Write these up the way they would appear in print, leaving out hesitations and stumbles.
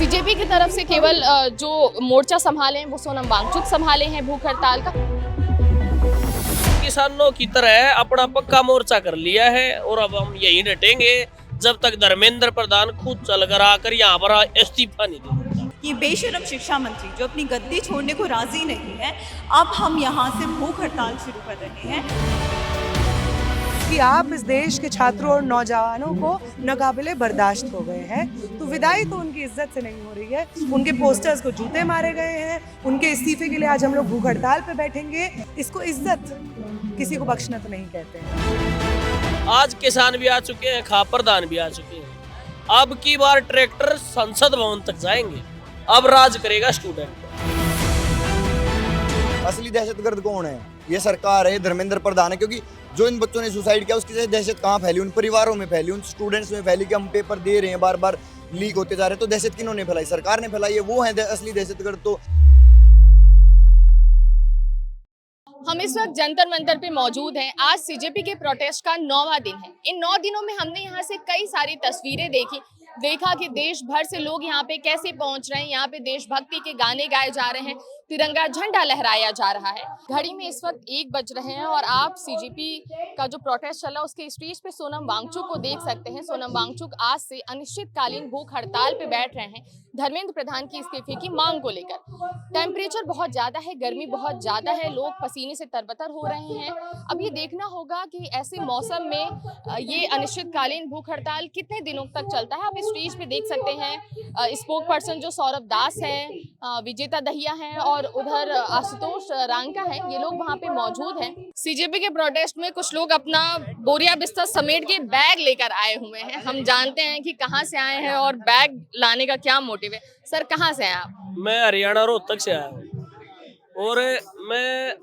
BJP की तरफ से केवल जो मोर्चा संभाले हैं वो सोनम वांगचुक संभाले हैं भूख हड़ताल का। किसानों की तरह अपना पक्का मोर्चा कर लिया है और अब हम यही डटेंगे जब तक धर्मेंद्र प्रधान खुद चलकर आकर यहाँ पर इस्तीफा नहीं देता। कि बेशरम शिक्षा मंत्री जो अपनी गद्दी छोड़ने को राजी नहीं है, अब हम यहाँ से भूख हड़ताल शुरू कर रहे हैं कि आप इस देश के छात्रों और नौजवानों को नाकाबिले बर्दाश्त हो गए हैं। तो विदाई तो उनकी इज्जत से नहीं हो रही है, उनके पोस्टर्स को जूते मारे गए हैं, उनके इस्तीफे के लिए आज हम लोग भूख हड़ताल पे बैठेंगे। इसको इज्जत किसी को बख्शना तो नहीं कहते हैं। आज किसान भी आ चुके हैं, खाप प्रधान भी आ चुके हैं। अब की बार ट्रैक्टर संसद भवन तक जाएंगे। अब राज करेगा स्टूडेंट। असली दहशतगर्द कौन है? ये सरकार है, धर्मेंद्र प्रधान है। क्योंकि जो इन बच्चों ने सुसाइड किया उसकी दहशत कहाँ फैली? उन परिवारों में फैली, उन स्टूडेंट्स में फैली कि हम पेपर दे रहे हैं, बार बार लीक होते जा रहे हैं। तो दहशत किन्होंने फैलाई? सरकार ने फैलाई है। वो है असली दहशतगर्द। तो हम इस वक्त जंतर मंतर पे मौजूद हैं। आज सीजेपी के प्रोटेस्ट का 9वां दिन है। इन 9 दिनों में हमने यहाँ से कई सारी तस्वीरें देखा कि देश भर से लोग यहाँ पे कैसे पहुंच रहे हैं। यहाँ पे देशभक्ति के गाने गाए जा रहे हैं, तिरंगा झंडा लहराया जा रहा है। घड़ी में इस वक्त 1 बज रहे हैं और आप सीजेपी का जो प्रोटेस्ट चल रहा है उसके स्टेज पे सोनम वांगचुक को देख सकते हैं। सोनम वांगचुक आज से अनिश्चितकालीन भूख हड़ताल पे बैठ रहे हैं धर्मेंद्र प्रधान की इस्तीफे की मांग को लेकर। टेम्परेचर बहुत ज्यादा है, गर्मी बहुत ज्यादा है, लोग पसीने से तरबतर हो रहे हैं। अब ये देखना होगा कि ऐसे मौसम में ये अनिश्चितकालीन भूख हड़ताल कितने दिनों तक चलता है। आप स्टेज पे देख सकते हैं स्पोक पर्सन जो सौरभ दास है, विजेता दहिया है और उधर आशुतोष रांका है, ये लोग वहाँ पे मौजूद हैं। सीजेपी के प्रोटेस्ट में कुछ लोग अपना बोरिया बिस्तर समेट के बैग लेकर आए हुए हैं। हम जानते हैं कि कहाँ से आए हैं और बैग लाने का क्या मोटिव है। सर, कहाँ से हैं आप? मैं हरियाणा रोहतक से आया हूँ और मैं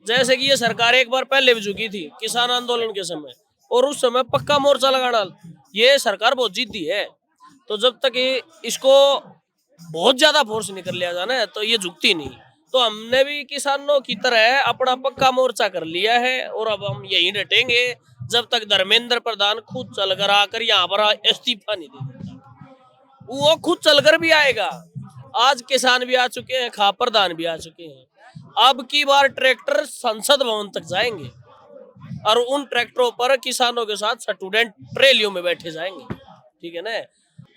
जैसे कि ये सरकार एक बार पहले भी झुकी थी किसान आंदोलन के समय, और उस समय पक्का मोर्चा लगाना। ये सरकार बहुत जिद्दी है, तो जब तक इसको बहुत ज्यादा फोर्स नहीं कर लिया जाना है तो ये झुकती नहीं। तो हमने भी किसानों की तरह अपना पक्का मोर्चा कर लिया है और अब हम यही डटेंगे जब तक धर्मेंद्र प्रधान खुद चलकर आकर यहाँ पर इस्तीफा नहीं देता। वो खुद चलकर भी आएगा। आज किसान भी आ चुके हैं, खाप प्रधान भी आ चुके हैं। अब की बार ट्रैक्टर संसद भवन तक जाएंगे और उन ट्रैक्टरों पर किसानों के साथ स्टूडेंट रैलियों में बैठे जाएंगे। ठीक है ना?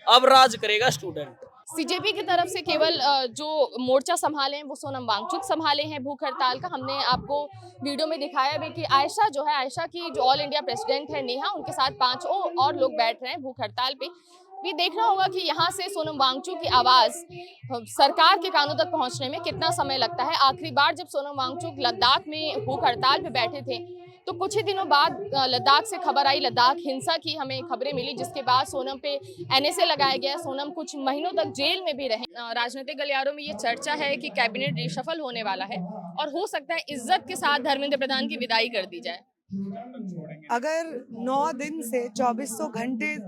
अब राज करेगा स्टूडेंट। सीजेपी की तरफ से केवल जो मोर्चा संभाले हैं वो सोनम वांगचुक संभाले हैं भूख हड़ताल का। हमने आपको वीडियो में दिखाया भी कि आयशा की जो ऑल इंडिया प्रेसिडेंट है नेहा, उनके साथ 5 और लोग बैठ रहे हैं भूख हड़ताल पे। ये देखना होगा कि यहाँ से सोनम वांगचुक की आवाज सरकार के कानों तक पहुँचने में कितना समय लगता है। आखिरी बार जब सोनम वांगचुक लद्दाख में भूख हड़ताल पे बैठे थे तो कुछ ही दिनों बाद लद्दाख से खबर आई, लद्दाख हिंसा की हमें खबरें मिली, जिसके बाद सोनम पे एनएसए लगाया गया। सोनम कुछ महीनों तक जेल में भी रहे। राजनीतिक गलियारों में ये चर्चा है कि कैबिनेट रिशफल होने वाला है और हो सकता है इज्जत के साथ धर्मेंद्र प्रधान की विदाई कर दी जाए। अगर 9 दिन से 2400 घंटे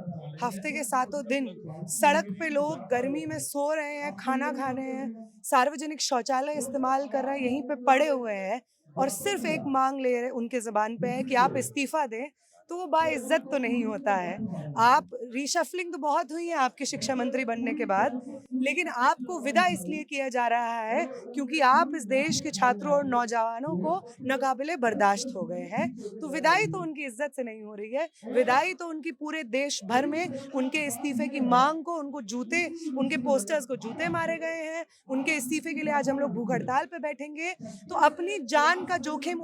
हफ्ते के 7 दिन सड़क पे लोग गर्मी में सो रहे हैं, खाना खा रहे हैं, सार्वजनिक शौचालय इस्तेमाल कर रहे हैं, यहीं पे पड़े हुए हैं और सिर्फ एक मांग ले रहे उनके ज़बान पे है कि आप इस्तीफा दें, तो वो बाइज्जत तो नहीं होता है। आप रीशफलिंग तो बहुत हुई है आपके शिक्षा मंत्री बनने के बाद, लेकिन आपको विदा इसलिए किया जा रहा है क्योंकि आप इस देश के छात्रों और नौजवानों को नाकाबिले बर्दाश्त हो गए हैं। तो विदाई तो उनकी इज्जत से नहीं हो रही है, विदाई तो उनकी पूरे देश भर में उनके इस्तीफे की मांग को, उनके पोस्टर्स को जूते मारे गए हैं। उनके इस्तीफे के लिए आज हम लोग भूख हड़ताल पे बैठेंगे। तो अपनी जान का जोखिम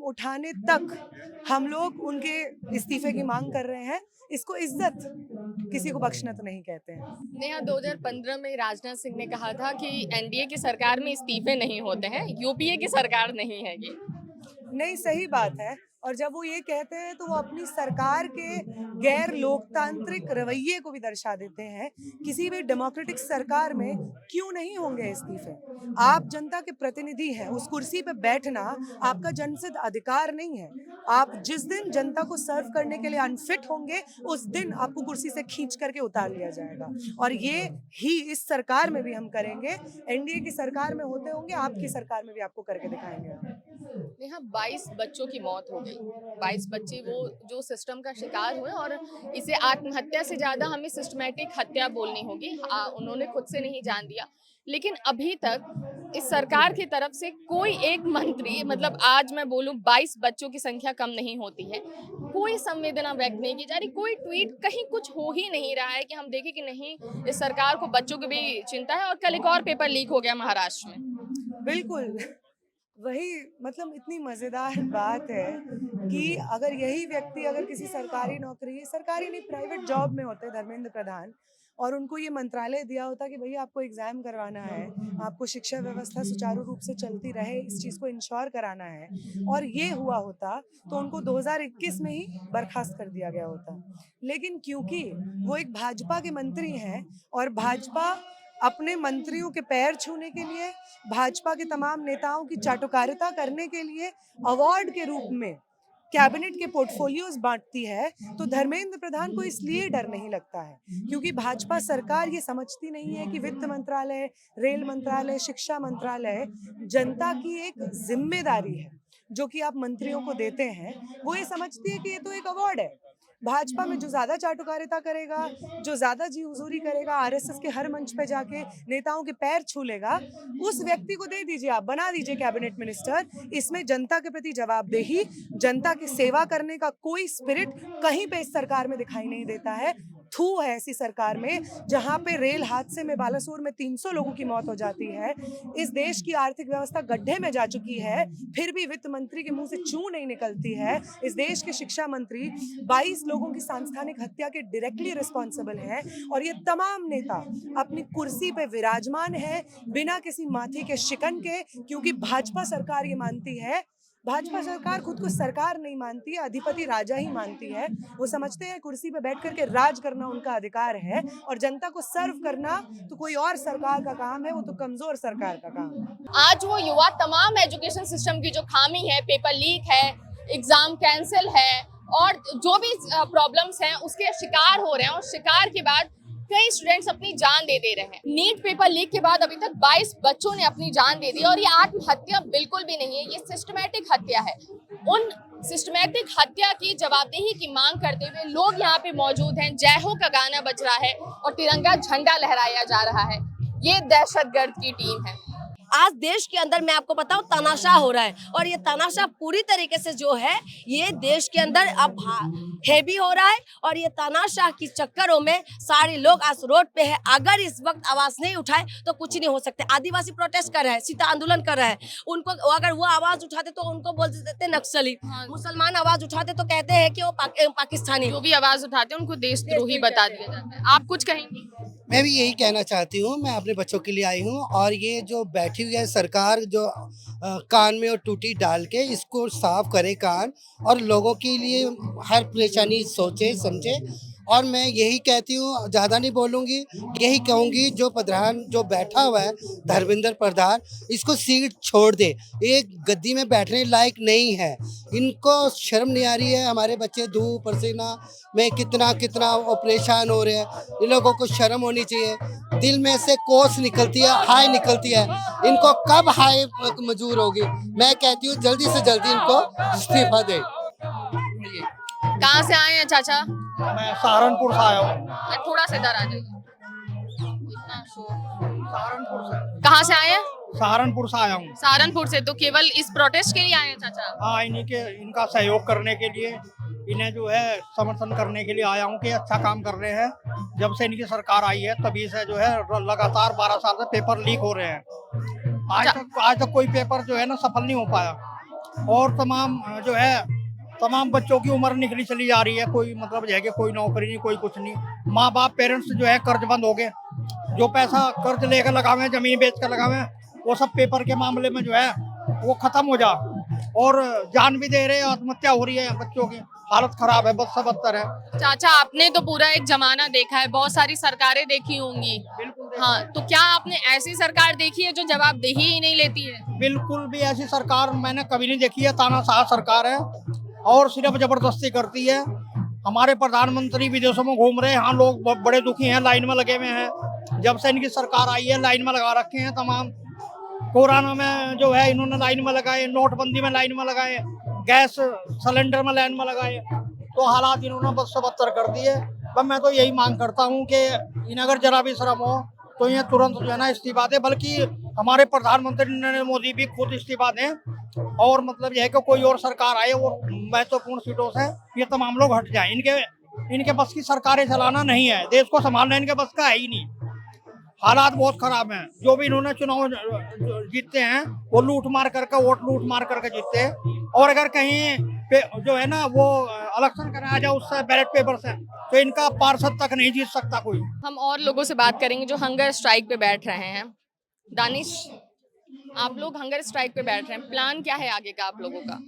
उठाने तक हम लोग उनके इस्तीफे की मांग कर रहे हैं। इसको इज्जत किसी को बख्शना तो नहीं कहते हैं। नेहा, 2015 में राजनाथ सिंह ने कहा था कि एनडीए की सरकार में इस्तीफे नहीं होते हैं, यूपीए की सरकार नहीं है ये। नहीं, सही बात है। और जब वो ये कहते हैं तो वो अपनी सरकार के गैर लोकतांत्रिक रवैये को भी दर्शा देते हैं। किसी भी डेमोक्रेटिक सरकार में क्यों नहीं होंगे इस्तीफे? आप जनता के प्रतिनिधि हैं, उस कुर्सी पे बैठना आपका जनसिद्ध अधिकार नहीं है। आप जिस दिन जनता को सर्व करने के लिए अनफिट होंगे उस दिन आपको कुर्सी से खींच करके उतार लिया जाएगा। और ये ही इस सरकार में भी हम करेंगे। एनडीए की सरकार में होते होंगे, आपकी सरकार में भी आपको करके दिखाएंगे। यहाँ 22 बच्चों की मौत हो गई। 22 बच्चे वो जो सिस्टम का शिकार हुए, और इसे आत्महत्या से ज्यादा हमें सिस्टमैटिक हत्या बोलनी होगी। उन्होंने खुद से नहीं जान दिया, लेकिन अभी तक इस सरकार की तरफ से कोई एक मंत्री, मतलब आज मैं बोलूं 22 बच्चों की संख्या कम नहीं होती है, कोई संवेदना व्यक्त नहीं की जा रही, कोई ट्वीट, कहीं कुछ हो ही नहीं रहा है कि हम देखें कि नहीं इस सरकार को बच्चों की भी चिंता है। और कल एक और पेपर लीक हो गया महाराष्ट्र में। बिल्कुल वही, मतलब इतनी मज़ेदार बात है कि अगर यही व्यक्ति अगर किसी सरकारी नौकरी, सरकारी नहीं प्राइवेट जॉब में होते धर्मेंद्र प्रधान, और उनको ये मंत्रालय दिया होता कि भैया आपको एग्ज़ाम करवाना है, आपको शिक्षा व्यवस्था सुचारू रूप से चलती रहे, इस चीज़ को इंश्योर कराना है, और ये हुआ होता तो उनको 2021 में ही बर्खास्त कर दिया गया होता। लेकिन क्योंकि वो एक भाजपा के मंत्री हैं और भाजपा अपने मंत्रियों के पैर छूने के लिए, भाजपा के तमाम नेताओं की चाटुकारिता करने के लिए अवार्ड के रूप में कैबिनेट के पोर्टफोलियोज बांटती है, तो धर्मेंद्र प्रधान को इसलिए डर नहीं लगता है क्योंकि भाजपा सरकार ये समझती नहीं है कि वित्त मंत्रालय, रेल मंत्रालय, शिक्षा मंत्रालय जनता की एक जिम्मेदारी है जो कि आप मंत्रियों को देते हैं। वो ये समझती है कि ये तो एक अवार्ड है। भाजपा में जो ज्यादा चाटुकारिता करेगा, जो ज्यादा जी हुजूरी करेगा, आरएसएस के हर मंच पे जाके नेताओं के पैर छू लेगा, उस व्यक्ति को दे दीजिए, आप बना दीजिए कैबिनेट मिनिस्टर। इसमें जनता के प्रति जवाबदेही, जनता की सेवा करने का कोई स्पिरिट कहीं पे इस सरकार में दिखाई नहीं देता है। थू है ऐसी सरकार में जहां पे रेल हादसे में बालासोर में 300 लोगों की मौत हो जाती है। इस देश की आर्थिक व्यवस्था गड्ढे में जा चुकी है, फिर भी वित्त मंत्री के मुंह से चू नहीं निकलती है। इस देश के शिक्षा मंत्री 22 लोगों की सांस्थानिक हत्या के डायरेक्टली रिस्पॉन्सिबल हैं, और ये तमाम नेता अपनी कुर्सी पे विराजमान है बिना किसी माथे के शिकन के, क्योंकि भाजपा सरकार ये मानती है। भाजपा सरकार खुद को सरकार नहीं मानती है, अधिपति राजा ही मानती है। वो समझते हैं कुर्सी पे बैठ करके राज करना उनका अधिकार है, और जनता को सर्व करना तो कोई और सरकार का काम है, वो तो कमजोर सरकार का काम है। आज वो युवा तमाम एजुकेशन सिस्टम की जो खामी है, पेपर लीक है, एग्जाम कैंसिल है, और जो भी प्रॉब्लम्स हैं उसके शिकार हो रहे हैं, और शिकार के बाद कई स्टूडेंट्स अपनी जान दे रहे हैं। नीट पेपर लीक के बाद अभी तक 22 बच्चों ने अपनी जान दे दी, और ये आत्महत्या बिल्कुल भी नहीं है, ये सिस्टमैटिक हत्या है। उन सिस्टमैटिक हत्या की जवाबदेही की मांग करते हुए लोग यहाँ पे मौजूद हैं। जय हो का गाना बज रहा है और तिरंगा झंडा लहराया जा रहा है। ये दहशतगर्द की टीम है। आज देश के अंदर मैं आपको बताऊं तानाशाह हो रहा है, और ये तानाशाह पूरी तरीके से जो है ये देश के अंदर अब हैवी हो रहा है, और ये तानाशाह की चक्करों में सारे लोग आज रोड पे है। अगर इस वक्त आवाज नहीं उठाए तो कुछ नहीं हो सकते। आदिवासी प्रोटेस्ट कर रहे हैं, सीता आंदोलन कर रहे हैं, उनको अगर वो आवाज उठाते तो उनको बोल देते नक्सली। मुसलमान आवाज उठाते तो कहते हैं कि वो पाकिस्तानी। जो भी आवाज उठाते हैं उनको देशद्रोही बता दिया जाता है। आप कुछ कहेंगे? मैं भी यही कहना चाहती हूँ, मैं अपने बच्चों के लिए आई हूँ, और ये जो बैठी हुई है सरकार जो कान में और टूटी डाल के इसको साफ करे कान, और लोगों के लिए हर परेशानी सोचे समझे। और मैं यही कहती हूँ, ज़्यादा नहीं बोलूँगी, यही कहूँगी जो प्रधान जो बैठा हुआ है धर्मेंद्र प्रधान, इसको सीट छोड़ दे। एक गद्दी में बैठने लायक नहीं है, इनको शर्म नहीं आ रही है। हमारे बच्चे धूप पसीना में कितना कितना परेशान हो रहे हैं, इन लोगों को शर्म होनी चाहिए। दिल में से कोस निकलती है, हाय निकलती है, इनको कब हाय मंजूर होगी? मैं कहती हूँ जल्दी से जल्दी इनको इस्तीफा दे। कहाँ से आए हैं चाचा? मैं सहारनपुर से आया हूँ। थोड़ा सा इधर आ जाइए। सहारनपुर से। कहाँ से आए हैं? सहारनपुर से आया हूँ। सहारनपुर से। तो केवल इस प्रोटेस्ट के लिए आए हैं चाचा? हाँ, इनका सहयोग करने के लिए, इन्हें जो है समर्थन करने के लिए आया हूँ कि अच्छा काम कर रहे हैं। जब से इनकी सरकार आई है तभी से जो है लगातार 12 साल से पेपर लीक हो रहे हैं। आज तक कोई पेपर जो है ना सफल नहीं हो पाया, और तमाम बच्चों की उम्र निकली चली जा रही है। कोई मतलब है कि कोई नौकरी नहीं, कोई कुछ नहीं। माँ बाप पेरेंट्स जो है कर्जबंद हो गए, जो पैसा कर्ज लेकर लगावे, जमीन बेच कर लगावे, वो सब पेपर के मामले में जो है वो खत्म हो जा, और जान भी दे रहे, आत्महत्या हो रही है, बच्चों की हालत खराब है, बद से बदतर है। चाचा आपने तो पूरा एक जमाना देखा है, बहुत सारी सरकारें देखी होंगी। हाँ, तो क्या आपने ऐसी सरकार देखी है जो जवाबदेही ही नहीं लेती है? बिल्कुल भी ऐसी सरकार मैंने कभी नहीं देखी है। तानाशाह सरकार है और सिर्फ जबरदस्ती करती है। हमारे प्रधानमंत्री विदेशों में घूम रहे हैं, यहाँ लोग बड़े दुखी हैं, लाइन में लगे हुए हैं। जब से इनकी सरकार आई है लाइन में लगा रखे हैं तमाम। कोरोना में जो है इन्होंने लाइन में लगाए, नोटबंदी में लाइन में लगाए, गैस सिलेंडर में लाइन में लगाए, तो हालात इन्होंने बस से बदतर कर दिए। पर मैं तो यही मांग करता हूँ कि इन्हें अगर जरा भी शर्म हो तो ये तुरंत जो है ना इस्तीफा दे, बल्कि हमारे प्रधानमंत्री नरेंद्र मोदी भी खुद इस्तीफा दें और मतलब यह है कि कोई और सरकार आए और महत्वपूर्ण सीटों से ये तमाम लोग हट जाएं। इनके बस की सरकारें चलाना नहीं है, देश को संभालना इनके बस का है ही नहीं। हालात बहुत खराब हैं। जो भी इन्होंने चुनाव जीतते हैं वो वोट लूट मार करके जीतते हैं, और अगर कहीं पे जो है ना वो इलेक्शन कराया जाए उससे बैलेट पेपर से, तो इनका पार्षद तक नहीं जीत सकता कोई। हम और लोगों से बात करेंगे जो हंगर स्ट्राइक पे बैठ रहे हैं। दानिश, आप लोग हंगर स्ट्राइक पे बैठ रहे हैं, प्लान क्या है आगे का आप लोगों का?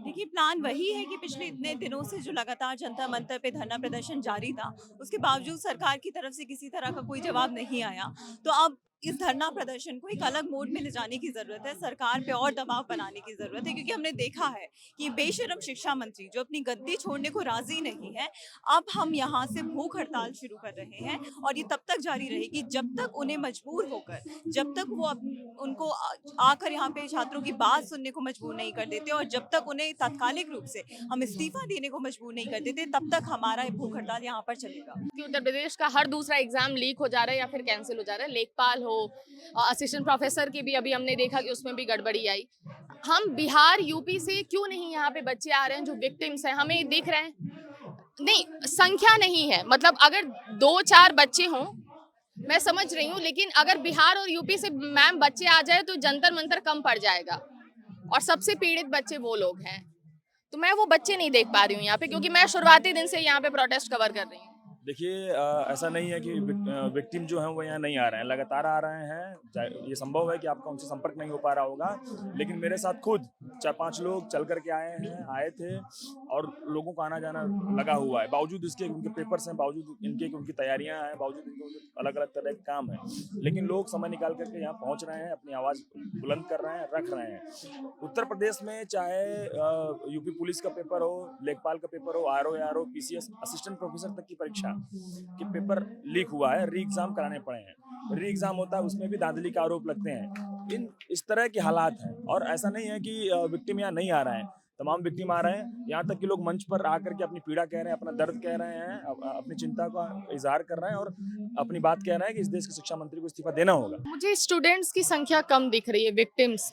देखिए, प्लान वही है कि पिछले इतने दिनों से जो लगातार जंतर मंतर पे धरना प्रदर्शन जारी था, उसके बावजूद सरकार की तरफ से किसी तरह का कोई जवाब नहीं आया। तो अब इस धरना प्रदर्शन को एक अलग मोड में ले जाने की ज़रूरत है, सरकार पे और दबाव बनाने की ज़रूरत है, क्योंकि हमने देखा है कि बेशर्म शिक्षा मंत्री जो अपनी गद्दी छोड़ने को राजी नहीं है, अब हम यहाँ से भूख हड़ताल शुरू कर रहे हैं और ये तब तक जारी रहेगी जब तक उन्हें मजबूर होकर, जब तक वो उनको आकर यहाँ पे छात्रों की बात सुनने को मजबूर नहीं कर देते और जब तक उन्हें तात्कालिक रूप से हम इस्तीफा देने को मजबूर नहीं कर देते, तब तक हमारा ये भूख हड़ताल यहाँ पर चलेगा। कि उत्तर प्रदेश का हर दूसरा एग्जाम लीक हो जा रहा है या फिर कैंसिल हो जा रहा है। लेखपाल हो, असिस्टेंट प्रोफेसर की भी अभी हमने देखा कि उसमें भी गड़बड़ी आई। हम बिहार यूपी से क्यों नहीं यहाँ पे बच्चे आ रहे हैं जो विक्टिम्स हैं, हमें दिख रहे हैं? नहीं, संख्या नहीं है, मतलब अगर 2-4 बच्चे हों मैं समझ रही हूँ, लेकिन अगर बिहार और यूपी से मैम बच्चे आ जाए तो जंतर मंतर कम पड़ जाएगा और सबसे पीड़ित बच्चे वो लोग हैं। तो मैं वो बच्चे नहीं देख पा रही हूँ यहाँ पे, क्योंकि मैं शुरुआती दिन से यहाँ पे प्रोटेस्ट कवर कर रही हूँ। देखिए, ऐसा नहीं है कि विक्टिम जो हैं वो यहाँ नहीं आ रहे हैं, लगातार आ रहे हैं। ये संभव है कि आपका उनसे संपर्क नहीं हो पा रहा होगा, लेकिन मेरे साथ खुद 4-5 लोग चल करके आए थे और लोगों का आना जाना लगा हुआ है। बावजूद इसके उनके पेपर्स हैं, बावजूद इनके उनकी तैयारियां हैं, बावजूद इनके अलग अलग तरह के काम है, लेकिन लोग समय निकाल करके यहाँ पहुँच रहे हैं, अपनी आवाज़ बुलंद कर रहे हैं, रख रहे हैं। उत्तर प्रदेश में चाहे यूपी पुलिस का पेपर हो, लेखपाल का पेपर हो, RO, PCS, असिस्टेंट प्रोफेसर तक की परीक्षा कि पेपर लीक हुआ है, री एग्जाम कराने पड़े हैं। री एग्जाम होता है, उसमें भी धांधली का आरोप लगते हैं। इस तरह के हालात हैं, और ऐसा नहीं है कि विक्टिम यहाँ नहीं आ रहे हैं, तमाम विक्टिम आ रहे हैं। यहाँ तक कि लोग मंच पर आकर के अपनी पीड़ा कह रहे हैं, अपना दर्द कह रहे हैं, अपनी चिंता का इजहार कर रहे हैं और अपनी बात कह रहे हैं कि इस देश के शिक्षा मंत्री को इस्तीफा देना होगा। मुझे स्टूडेंट्स की संख्या कम दिख रही है, विक्टिम्स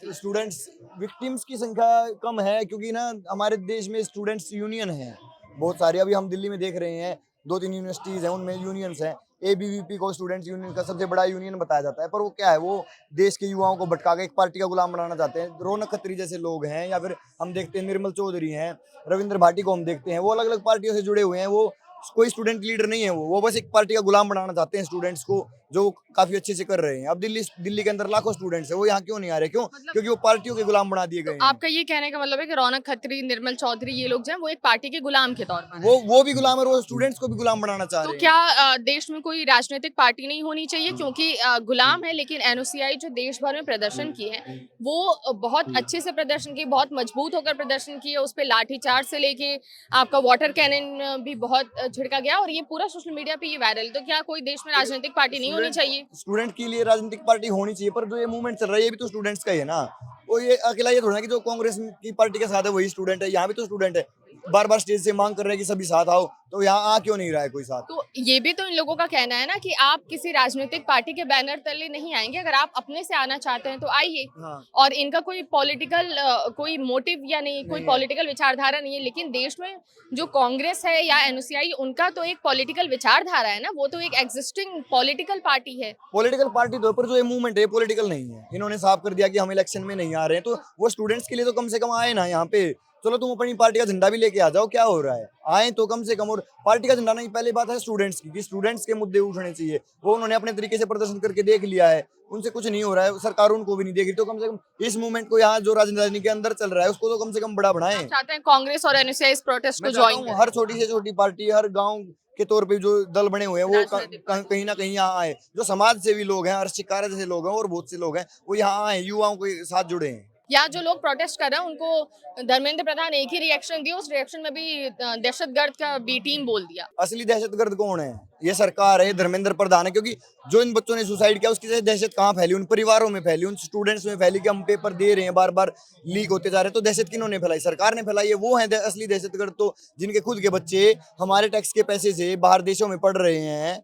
की संख्या कम है क्योंकि ना हमारे देश में स्टूडेंट्स यूनियन है बहुत सारी। अभी हम दिल्ली में देख रहे हैं 2-3 यूनिवर्सिटीज हैं, उनमें यूनियंस हैं। ABVP को स्टूडेंट्स यूनियन का सबसे बड़ा यूनियन बताया जाता है, पर वो क्या है, वो देश के युवाओं को भटका के एक पार्टी का गुलाम बनाना चाहते हैं। रौनक खत्री जैसे लोग हैं, या फिर हम देखते हैं निर्मल चौधरी हैं, रविंद्र भाटी को हम देखते हैं, वो अलग अलग पार्टियों से जुड़े हुए हैं। वो कोई स्टूडेंट लीडर नहीं है, वो बस एक पार्टी का गुलाम बनाना चाहते हैं स्टूडेंट्स को, जो काफी अच्छे से कर रहे हैं। अब दिल्ली के अंदर लाखों स्टूडेंट्स हैं, वो यहाँ क्यों नहीं आ रहे? क्यों? क्योंकि वो पार्टियों के गुलाम बना दिए गए हैं। आपका ये कहने का मतलब है कि रौनक खत्री, निर्मल चौधरी, ये लोग जो हैं वो एक पार्टी के गुलाम के तौर पर वो भी गुलाम है, वो स्टूडेंट्स को भी गुलाम बनाना चाह रहे तो हैं। क्या देश में कोई राजनीतिक पार्टी नहीं होनी चाहिए? क्योंकि गुलाम है, लेकिन NOCI जो देश भर में प्रदर्शन की है वो बहुत अच्छे से प्रदर्शन की, बहुत मजबूत होकर प्रदर्शन की है। उस पर लाठीचार्ज से लेके आपका वाटर कैनन भी बहुत छिड़का गया और ये पूरा सोशल मीडिया पे ये वायरल। तो क्या कोई देश में राजनीतिक पार्टी नहीं होनी चाहिए? स्टूडेंट के लिए राजनीतिक पार्टी होनी चाहिए, पर जो ये मूवमेंट चल रहा है ये भी तो स्टूडेंट्स का ही है ना। वो ये अकेला ये थोड़ा ना कि जो कांग्रेस की पार्टी के साथ है वही स्टूडेंट है, यहाँ भी तो स्टूडेंट है। बार बार स्टेज से मांग कर रहे हैं कि सभी साथ आओ, तो यहाँ आ क्यों नहीं रहा है कोई साथ? तो ये भी तो इन लोगों का कहना है ना कि आप किसी राजनीतिक पार्टी के बैनर तले नहीं आएंगे, अगर आप अपने से आना चाहते हैं तो आइए। हाँ। और इनका कोई पॉलिटिकल कोई मोटिव या नहीं, कोई पॉलिटिकल विचारधारा नहीं है। लेकिन देश में जो कांग्रेस है या NOCI, उनका तो एक पॉलिटिकल विचारधारा है ना, वो तो एक एग्जिस्टिंग पॉलिटिकल पार्टी है। पॉलिटिकल पार्टी तो, पर जो ये मूवमेंट है पॉलिटिकल नहीं है। इन्होंने साफ कर दिया कि हम इलेक्शन में नहीं आ रहे हैं, तो वो स्टूडेंट्स के लिए तो कम से कम आए ना यहाँ पे। चलो तुम अपनी पार्टी का झंडा भी लेके आ जाओ, क्या हो रहा है? आए तो कम से कम। और पार्टी का झंडा नहीं, पहली बात है स्टूडेंट्स की, कि स्टूडेंट्स के मुद्दे उठने चाहिए। वो उन्होंने अपने तरीके से प्रदर्शन करके देख लिया है, उनसे कुछ नहीं हो रहा है, सरकार उनको भी नहीं देख रही। तो कम से कम इस मूवमेंट को, यहाँ जो राजनीति के अंदर चल रहा है उसको तो कम से कम बड़ा बढ़ाएं। चाहते हैं कांग्रेस और NOCI इस प्रोटेस्ट को मैं ज्वाइन चाहता हूं हर छोटी से छोटी पार्टी, हर गांव के तौर पे जो दल बने हुए हैं वो राजनीतिक कहीं ना कहीं यहाँ आए। जो समाज सेवी लोग हैं, अर्शिकारा जैसे लोग हैं और बहुत से लोग हैं, वो यहाँ आए, युवाओं के साथ जुड़े हैं। यहाँ जो लोग प्रोटेस्ट कर रहे हैं उनको धर्मेंद्र प्रधान एक ही रिएक्शन दिया, उस रिएक्शन में भी दहशतगर्द का बी टीम बोल दिया। असली दहशतगर्द कौन है? ये सरकार है, धर्मेंद्र प्रधान है। क्योंकि जो इन बच्चों ने सुसाइड किया उसकी दहशत कहाँ फैली? उन परिवारों में फैली, उन स्टूडेंट्स में फैली कि हम पेपर दे रहे हैं, बार बार लीक होते जा रहे हैं। तो दहशत किन्होंने फैलाई? सरकार ने फैलाई है। वो है असली दहशतगर्द तो जिनके खुद के बच्चे हमारे टैक्स के पैसे से बाहर देशों में पढ़ रहे हैं,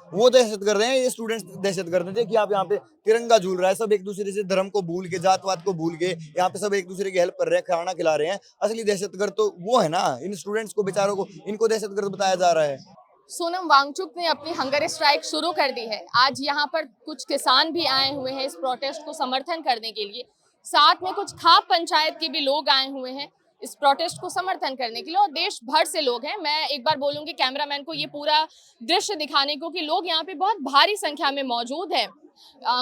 वो दहशतगर्द हैं। ये स्टूडेंट्स दहशतगर्द हैं। देखिए आप यहाँ पे तिरंगा झूल रहा है, सब एक दूसरे से धर्म को भूल के, जातवाद को भूल के यहाँ पे सब एक दूसरे की हेल्प कर रहे हैं, खाना खिला रहे हैं। असली दहशतगर्द तो वो है ना, इन स्टूडेंट्स को, बेचारों को, इनको दहशतगर्द बताया जा रहा है। सोनम वांगचुक ने अपनी हंगर स्ट्राइक शुरू कर दी है। आज यहाँ पर कुछ किसान भी आए हुए हैं इस प्रोटेस्ट को समर्थन करने के लिए, साथ में कुछ खाप पंचायत के भी लोग आए हुए हैं इस प्रोटेस्ट को समर्थन करने के लिए, और देश भर से लोग हैं। मैं एक बार बोलूंगी कैमरामैन को ये पूरा दृश्य दिखाने को कि लोग यहाँ पे बहुत भारी संख्या में मौजूद हैं।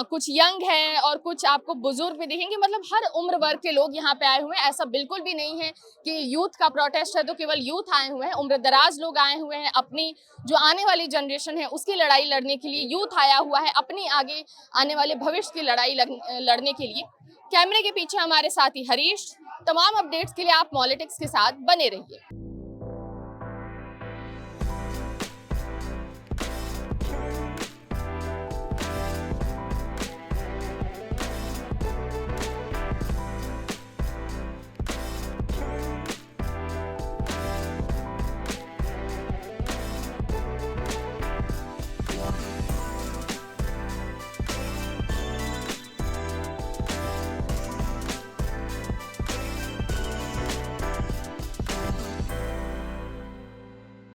कुछ यंग हैं और कुछ आपको बुजुर्ग भी दिखेंगे, मतलब हर उम्र वर्ग के लोग यहाँ पे आए हुए हैं। ऐसा बिल्कुल भी नहीं है कि यूथ का प्रोटेस्ट है तो केवल यूथ आए हुए हैं, उम्र दराज लोग आए हुए हैं। अपनी जो आने वाली जनरेशन है उसकी लड़ाई लड़ने के लिए यूथ आया हुआ है, अपनी आगे आने वाले भविष्य की लड़ाई लड़ने के लिए। कैमरे के पीछे हमारे साथी हरीश। तमाम अपडेट्स के लिए आप पॉलिटिक्स के साथ बने रहिए।